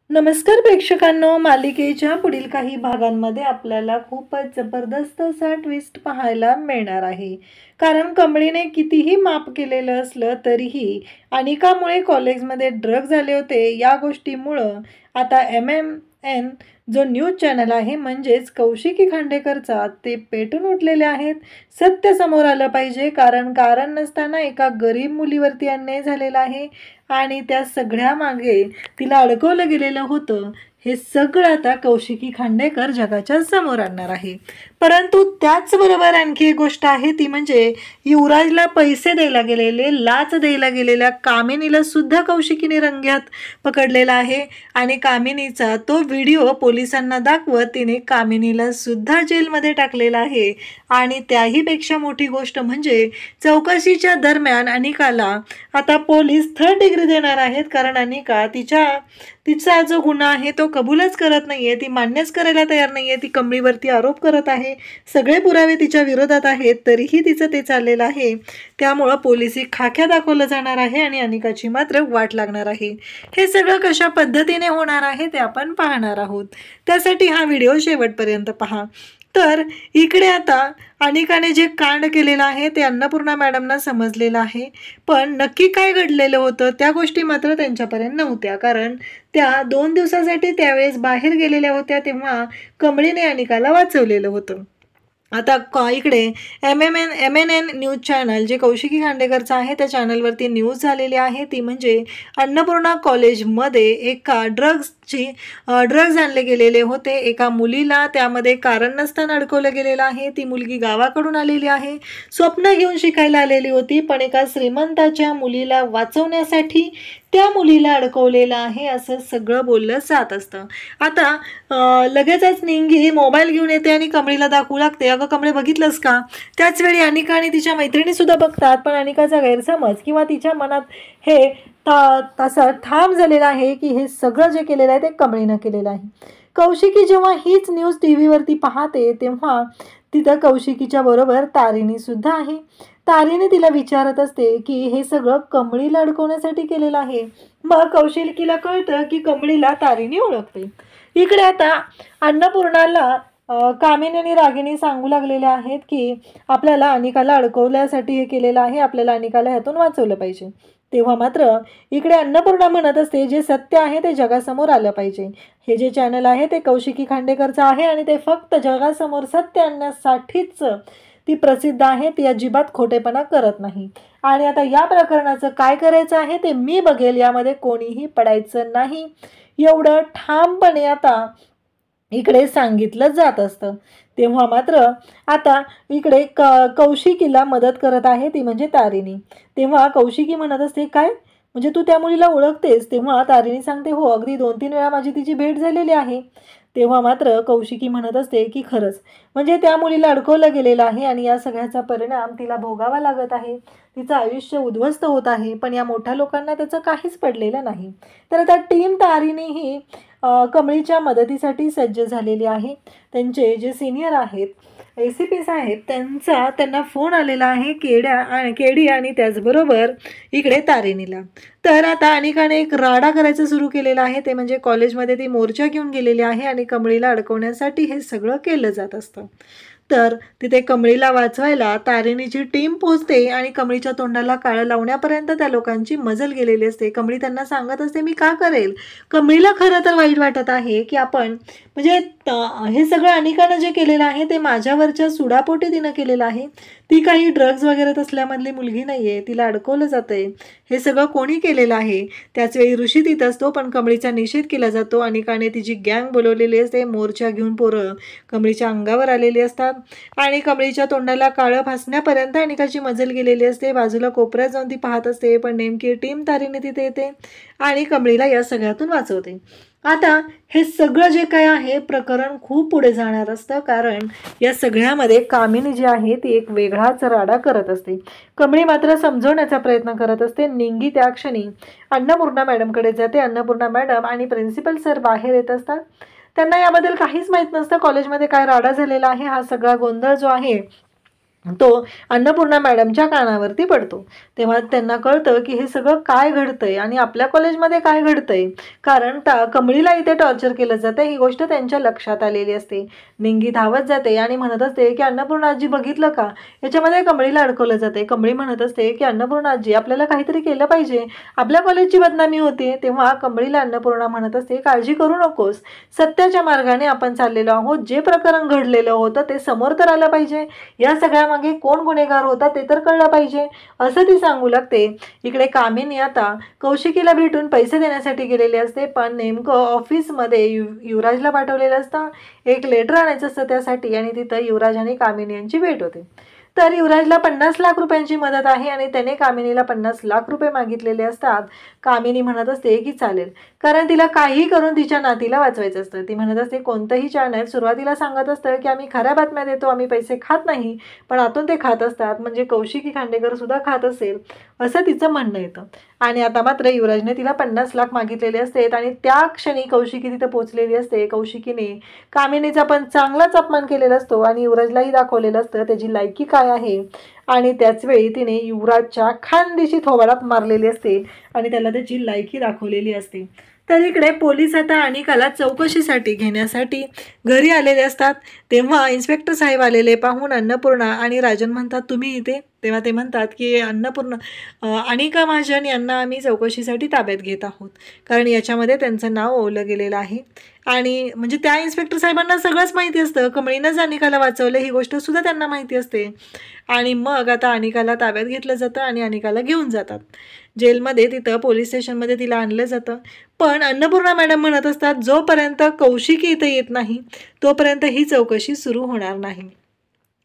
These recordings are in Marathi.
नमस्कार प्रेक्षकांनो, मालिकेच्या पुढील काही भागांमध्ये आपल्याला खूपच जबरदस्त असा ट्विस्ट पाहायला मिळणार आहे. कारण कमळीने कितीही माफ केलेलं असलं तरीही अनिकामुळे कॉलेजमध्ये ड्रग्ज झाले होते या गोष्टीमुळं आता MMN जो न्यूज चॅनल आहे म्हणजेच कौशिकी खांडेकरचा ते पेटून उठलेले आहेत. सत्य समोर आलं पाहिजे, कारण कारण नसताना एका गरीब मुलीवरती अन्याय झालेला आहे आणि त्या सगळ्या मागे तिला अडकवलं गेलेलं होतं. हे सगळं आता कौशिकी खांडेकर जगाच्या समोर आणणार आहे. परंतु त्याचबरोबर आणखी एक गोष्ट आहे, ती म्हणजे युवराजला पैसे द्यायला गेलेले, लाच द्यायला गेलेल्या कामिनीला सुद्धा कौशिकीने रंग्यात पकडलेला आहे आणि कामिनीचा तो व्हिडिओ पोलिसांना दाखवत तिने कामिनीला सुद्धा जेलमध्ये टाकलेला आहे. आणि त्याहीपेक्षा मोठी गोष्ट म्हणजे चौकशीच्या दरम्यान अनिकाला आता पोलीस 3rd डिग्री देणार आहेत, कारण अनिका तिचा जो गुन्हा आहे तो कबूलच करत नाहीये, ती मान्यच करायला तयार नाहीये. ती कमळीवरती आरोप करत आहे, सगळे पुरावे तिच्या विरोधात आहेत, तरीही तिचं ते चाललेलं आहे. त्यामुळं पोलिसी खाक्या दाखवलं जाणार आहे आणि अनिकाची मात्र वाट लागणार आहे. हे सगळं कशा पद्धतीने होणार आहे ते आपण पाहणार आहोत. त्यासाठी हा व्हिडिओ शेवटपर्यंत पहा. तर इकडे आता अनिकाने जे कांड केलेलं आहे ते अन्नपूर्णा मॅडमना समजलेलं आहे, पण नक्की काय घडलेलं होतं त्या गोष्टी मात्र त्यांच्यापर्यंत नव्हत्या, कारण त्या 2 दिवसासाठी त्यावेळेस बाहेर गेलेल्या होत्या तेव्हा कमळीने अनिकाला वाचवलेलं होतं. आता इकडे MNN न्यूज चॅनल जे कौशिकी खांडेकरचं आहे त्या चॅनलवरती न्यूज झालेली आहे, ती म्हणजे अन्नपूर्णा कॉलेजमध्ये एका ड्रग्ज आणले गेलेले होते. एका मुलीला त्यामध्ये कारण नसताना अडकवलं गेलेलं आहे. ती मुलगी गावाकडून आलेली आहे, स्वप्न घेऊन शिकायला आलेली होती, पण एका श्रीमंताच्या मुलीला वाचवण्यासाठी त्या मुलीला अडकवलेलं आहे असं सगळं बोललं जात असतं. आता लगेचच निंगी मोबाईल घेऊन येते आणि कमळीला दाखवू लागते, अगं कमळे बघितलंस का? त्याचवेळी अनिका आणि तिच्या मैत्रिणीसुद्धा बघतात, पण अनिकाचा गैरसमज किंवा तिच्या मनात हे तसं ठाम झालेलं आहे की हे सगळं जे केलेलं आहे ते कमळीनं केलेलं आहे. कौशिकी जेव्हा हीच न्यूज TV वरती पाहते तेव्हा तिथं कौशिकीच्या बरोबर तारिणी सुद्धा आहे. तारिणी तिला विचारत असते की हे सगळं कमळीला अडकवण्यासाठी केलेलं आहे. मग कौशिकीला कळतं की कमळीला तारिणी ओळखते. इकडे आता अन्नपूर्णाला कामिनी आणि रागिणी सांगू लागलेले आहेत की आपल्याला अनिकाला अडकवण्यासाठी हे केलेलं आहे, आपल्याला अनिकाला ह्यातून वाचवलं पाहिजे. तेव्हा मात्र इकडे अन्नपूर्णा म्हणत असते जे सत्य आहे ते जगासमोर आलं पाहिजे. हे जे चॅनल आहे ते कौशिकी खांडेकरचं आहे आणि ते फक्त जगासमोर सत्य आणण्यासाठीच ती प्रसिद्ध आहे, ती अजिबात खोटेपणा करत नाही. आणि आता या प्रकरणाचं काय करायचं आहे ते मी बघेल, यामध्ये कोणीही पडायचं नाही, एवढं ठामपणे आता इकडे सांगितलं जात असतं. तेव्हा मात्र आता इकडे कौशिकीला मदत करत आहे ती म्हणजे तारिणी. तेव्हा कौशिकी म्हणत असते काय, म्हणजे तू त्या मुलीला ओळखतेस? तेव्हा तारिणी सांगते हो, अगदी 2-3 वेळा माझी तिची भेट झालेली आहे. तेव्हा मात्र कौशिकी म्हणत असते की खरंच, म्हणजे त्या मुलीला अडकवलं गेलेलं आहे आणि या सगळ्याचा परिणाम तिला भोगावा लागत आहे, तिचं आयुष्य उद्ध्वस्त होत आहे, पण या मोठ्या लोकांना त्याचं काहीच पडलेलं नाही. तर आता टीम तारिणी ही कमळीच्या मदतीसाठी सज्ज झालेली आहे. त्यांचे जे सिनियर आहेत ACP साहेब त्यांना फोन आलेला आहे केडी आणि त्याचबरोबर इकडे तारिणीला. तर आता अनिकाने एक राडा करायचं सुरू केलेला आहे, ते म्हणजे कॉलेजमध्ये ती मोर्चा घेऊन गेलेली आहे आणि कमळीला अडकवण्यासाठी हे सगळं केलं जात असतं. तर तिथे कमळीला वाचवायला तारिणीची टीम पोहोचते आणि कमळीच्या तोंडाला काळं लावण्यापर्यंत त्या लोकांची मजल गेलेली असते. कमळी त्यांना सांगत असते मी का करेल. कमळीला खरं तर वाईट वाटत आहे की आपण म्हणजे हे सगळं अनिकानं जे केलेलं आहे ते माझ्यावरच्या सुडापोटी तिनं केलेलं आहे. ती काही ड्रग्ज वगैरे तसल्यामधली मुलगी नाही आहे, तिला अडकवलं जातं आहे, हे सगळं कोणी केलेलं आहे. त्याचवेळी ऋषी तिथं असतो, पण कमळीचा निषेध केला जातो. अनिकाने तिची गँग बोलवलेली असते, मोर्चा घेऊन पोरं कमळीच्या अंगावर आलेली असतात आणि कमळीच्या तोंडाला काळं फासण्यापर्यंत अनिकाची मजल गेलेली असते. बाजूला कोपऱ्यात जाऊन ती पाहत असते, पण नेमकी टीम तारिणी तिथे येते आणि कमळीला या सगळ्यातून वाचवते. आता हे सगळं जे काय आहे प्रकरण खूप पुढे जाणार असतं, कारण या सगळ्यामध्ये कामिनी जी आहे ती एक वेगळाच राडा करत असते. कमळी मात्र समजवण्याचा प्रयत्न करत असते. निंगी त्या क्षणी अन्नपूर्णा मॅडमकडे जाते. अन्नपूर्णा मॅडम आणि प्रिन्सिपल सर बाहेर येत असतात. त्यांना याबद्दल काहीच माहीत नसतं कॉलेजमध्ये काय राडा झालेला आहे. हा सगळा गोंधळ जो आहे तो अन्नपूर्णा मॅडमच्या कानावरती पडतो। तेव्हा त्यांना कळतं की हे सगळं काय घडतंय आणि आपल्या कॉलेजमध्ये काय घडतंय, कारण कमळीला इथे टॉर्चर केलं जातं ही गोष्ट त्यांच्या लक्षात आलेली असते। निंगी धावत जाते आणि म्हणत असते की अन्नपूर्णा आजी बघितलं का, याच्यामध्ये कमळीला अडकवलं जाते। कमळी म्हणत असते की अन्नपूर्णा आजी आपल्याला काहीतरी केलं पाहिजे, आपल्या कॉलेजची बदनामी होते। तेव्हा कमळीला अन्नपूर्णा म्हणत असते काळजी करू नकोस, सत्याच्या मार्गाने आपण चाललेलो आहोत, जे प्रकरण घडलेलं होतं ते समोर तर आलं पाहिजे, या सगळ्या मागे कोण गुन्हेगार होता ते तर कळलं पाहिजे, असं ती सांगू लागते। इकडे कामिनी आता कौशिकीला भेटून पैसे देण्यासाठी गेलेली असते, पण नेमकं ऑफिसमध्ये युवराजला पाठवलेलं असतं, एक लेटर आणायचं असतं त्यासाठी, आणि तिथं युवराज आणि कामिनी यांची भेट होते। तर युवराजला 50 लाख रुपयांची मदत आहे आणि त्याने कामिनीला 50 लाख रुपये मागितलेले असतात। कामिनी म्हणत असते की चालेल, कारण तिला काहीही करून तिच्या नातीला वाचवायचं असतं। ती म्हणत असते कोणतंही चॅनल सुरुवातीला सांगत असतं की आम्ही खऱ्या बातम्या देतो, आम्ही पैसे खात नाही, पण आतून ते खात असतात, म्हणजे कौशिकी खांडेकर सुद्धा खात असेल असं तिचं म्हणणं येतं। आणि आता मात्र युवराजने तिला 50 लाख मागितलेले असतात आणि त्या क्षणी कौशिकी तिथे पोहोचलेली असते। कौशिकीने कामिनीचा पण चांगलाच अपमान केलेला असतो आणि युवराजलाही दाखवलेलं असतं त्याची लायकी काय आहे, आणि त्याचवेळी तिने युवराजच्या खानदेशी थोबाडात मारलेली असते आणि त्याला त्याची लायकी दाखवलेली असते। तर इकडे पोलीस आता अनिकाला चौकशीसाठी घेण्यासाठी घरी आलेले असतात। तेव्हा इन्स्पेक्टर साहेब आलेले पाहून अन्नपूर्णा आणि राजन म्हणतात तुम्ही इथे, तेव्हा ते म्हणतात की अनिका महाजन यांना आम्ही चौकशीसाठी ताब्यात घेत आहोत, कारण याच्यामध्ये त्यांचं नाव ओवलं गेलेलं आहे। आणि म्हणजे त्या इन्स्पेक्टर साहेबांना सगळंच माहिती असतं, कमळीनंच अनिकाला वाचवलं ही गोष्ट सुद्धा त्यांना माहिती असते। आणि मग आता अनिकाला ताब्यात घेतलं जातं आणि अनिकाला घेऊन जातात जेलमध्ये, तिथं पोलीस स्टेशनमध्ये तिला आणलं जातं। पण अन्नपूर्णा मॅडम म्हणत असतात जोपर्यंत कौशिकी इथं येत नाही तोपर्यंत ही चौकशी सुरू होणार नाही।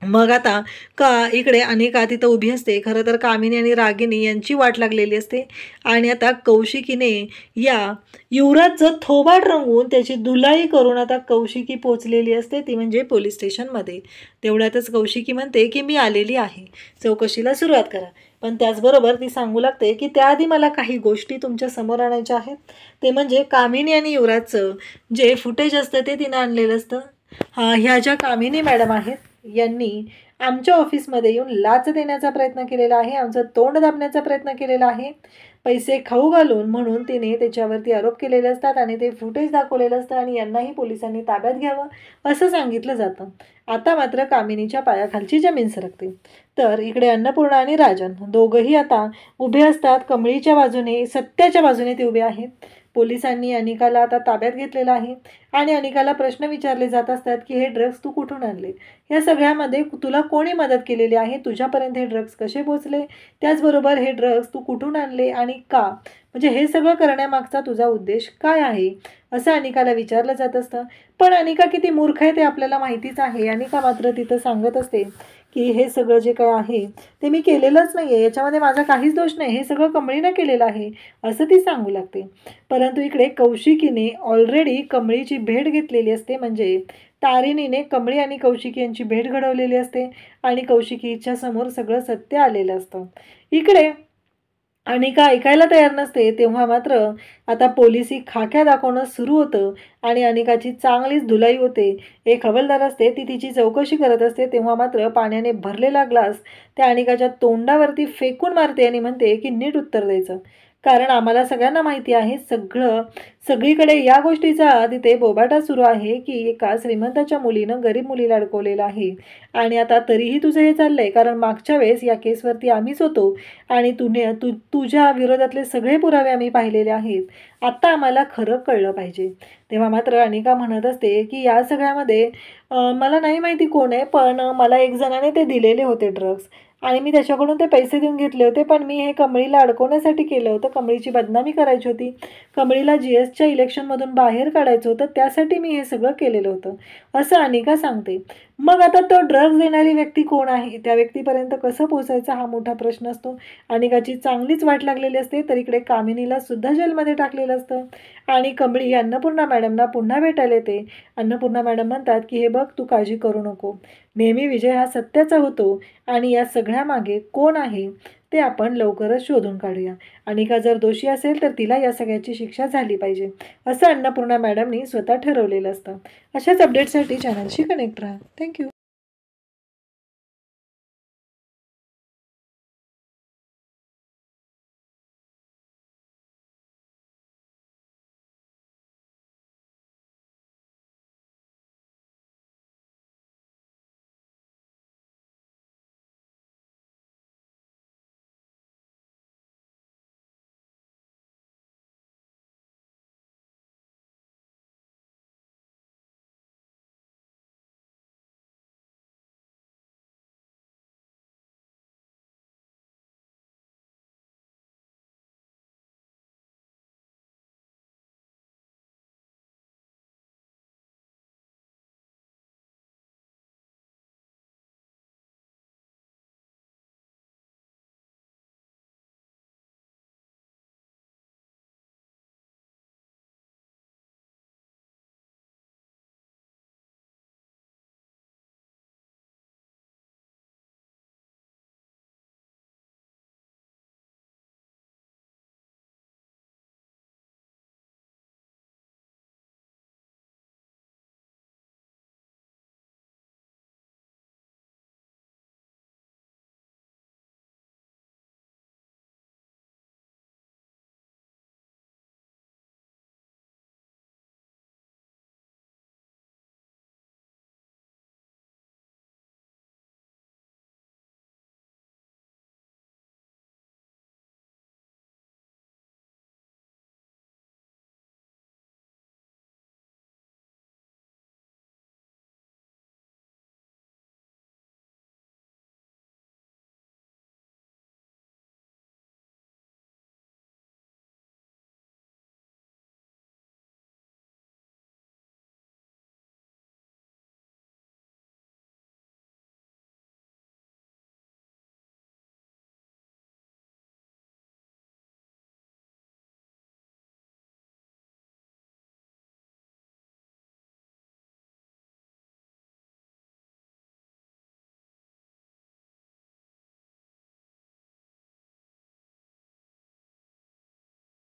मग आता इकडे अनिका तिथं उभी असते, खरं तर कामिनी आणि रागिनी यांची वाट लागलेली असते आणि आता कौशिकीने या युवराजचं थोबाड रंगवून त्याची धुलाई करून आता कौशिकी पोचलेली असते, ती म्हणजे पोलीस स्टेशनमध्ये। तेवढ्यातच कौशिकी म्हणते की मी आलेली आहे, चौकशीला सुरुवात करा। पण त्याचबरोबर ती सांगू लागते की त्याआधी मला काही गोष्टी तुमच्या समोर आणायच्या आहेत, ते म्हणजे कामिनी आणि युवराजचं जे फुटेज असतं ते तिनं आणलेलं असतं। ह्या ज्या कामिनी मॅडम आहेत यांनी आमच्या ऑफिसमध्ये येऊन लाच देण्याचा प्रयत्न केलेला आहे, आमचं तोंड दाबण्याचा प्रयत्न केलेला आहे, पैसे खाऊ घालून म्हणून तिने त्याच्यावरती आरोप केलेले असतात आणि ते फुटेज दाखवलेलं असतं आणि यांनाही पोलिसांनी ताब्यात घ्यावं असं सांगितलं जातं। आता मात्र कामिनीच्या पायाखालची जमीन सरकते। तर इकडे अन्नपूर्णा आणि राजन दोघंही आता उभे असतात, कमळीच्या बाजूने, सत्याच्या बाजूने ते उभे आहेत। पोलिसांनी अनिकाला आता ताब्यात घेतलेलं आहे आणि अनिकाला प्रश्न विचारले जात असतात की हे ड्रग्ज तू कुठून आणले, या सगळ्यामध्ये तुला कोणी मदत केलेली आहे, तुझ्यापर्यंत हे ड्रग्ज कसे पोचले, त्याचबरोबर हे ड्रग्ज तू कुठून आणले आणि का, म्हणजे हे सगळं करण्यामागचा तुझा उद्देश काय आहे, असं अनिकाला विचारलं जात असतं। पण अनिका किती मूर्ख आहे ते आपल्याला माहितीच आहे। अनिका मात्र तिथं सांगत असते की हे सगळं जे काय आहे ते मी केलेलंच नाही आहे, याच्यामध्ये माझा काहीच दोष नाही, हे सगळं कमळीनं केलेलं आहे असं ती सांगू लागते। परंतु इकडे कौशिकीने ऑलरेडी कमळीची भेट घेतलेली असते, म्हणजे तारिणीने कमळी आणि कौशिकी यांची भेट घडवलेली असते आणि कौशिकीच्या समोर सगळं सत्य आलेलं असतं। इकडे अनिका ऐकायला तयार नसते, तेव्हा मात्र आता पोलिसी खाक्या दाखवणं सुरू होतं आणि अनिकाची चांगलीच धुलाई होते। एक हवालदार असते, ती तिची चौकशी करत असते, तेव्हा मात्र पाण्याने भरलेला ग्लास त्या अनिकाच्या तोंडावरती फेकून मारते आणि म्हणते की नीट उत्तर द्यायचं, कारण आम्हाला सगळ्यांना माहिती आहे सगळीकडे या गोष्टीचा तिथे बोबाटा सुरू आहे की एका श्रीमंताच्या मुलीनं गरीब मुलीला अडकवलेलं आहे आणि आता तरीही तुझं हे चाललंय, कारण मागच्या वेळेस या केसवरती आम्हीच होतो आणि तुझ्या विरोधातले सगळे पुरावे आम्ही पाहिलेले आहेत, आता आम्हाला खरं कळलं पाहिजे। तेव्हा मात्र अनिका म्हणत असते की या सगळ्यामध्ये मला नाही माहिती कोण आहे, पण मला एक जणाने ते दिलेले होते ड्रग्ज आणि मी त्याच्याकडून ते पैसे देऊन घेतले होते, पण मी हे कमळीला अडकवण्यासाठी केलं होतं, कमळीची बदनामी करायची होती, कमळीला GSच्या इलेक्शनमधून बाहेर काढायचं होतं, त्यासाठी मी हे सगळं केलेलं होतं असं अनिका सांगते। मग आता तो ड्रग्ज देणारी व्यक्ती कोण आहे, त्या व्यक्तीपर्यंत कसं पोहोचायचं हा मोठा प्रश्न असतो। अनिकाची चांगलीच वाट लागलेली असते, तर इकडे कामिनीला सुद्धा जेलमध्ये टाकलेलं असतं आणि कमळी अन्नपूर्णा मॅडमना पुन्हा भेटायला येते। अन्नपूर्णा मॅडम म्हणतात की हे बघ, तू काळजी करू नको, नेहमी विजय हा सत्याचा होतो आणि या सगळ्यामागे कोण आहे ते आपण लवकरच शोधून काढूया। अनिका जर दोषी असेल तर तिला या सगळ्याची शिक्षा झाली पाहिजे असं अन्नपूर्णा मॅडमनी स्वतः ठरवलेलं असतं। अशाच अपडेटसाठी चॅनलशी कनेक्ट राहा। थँक्यू।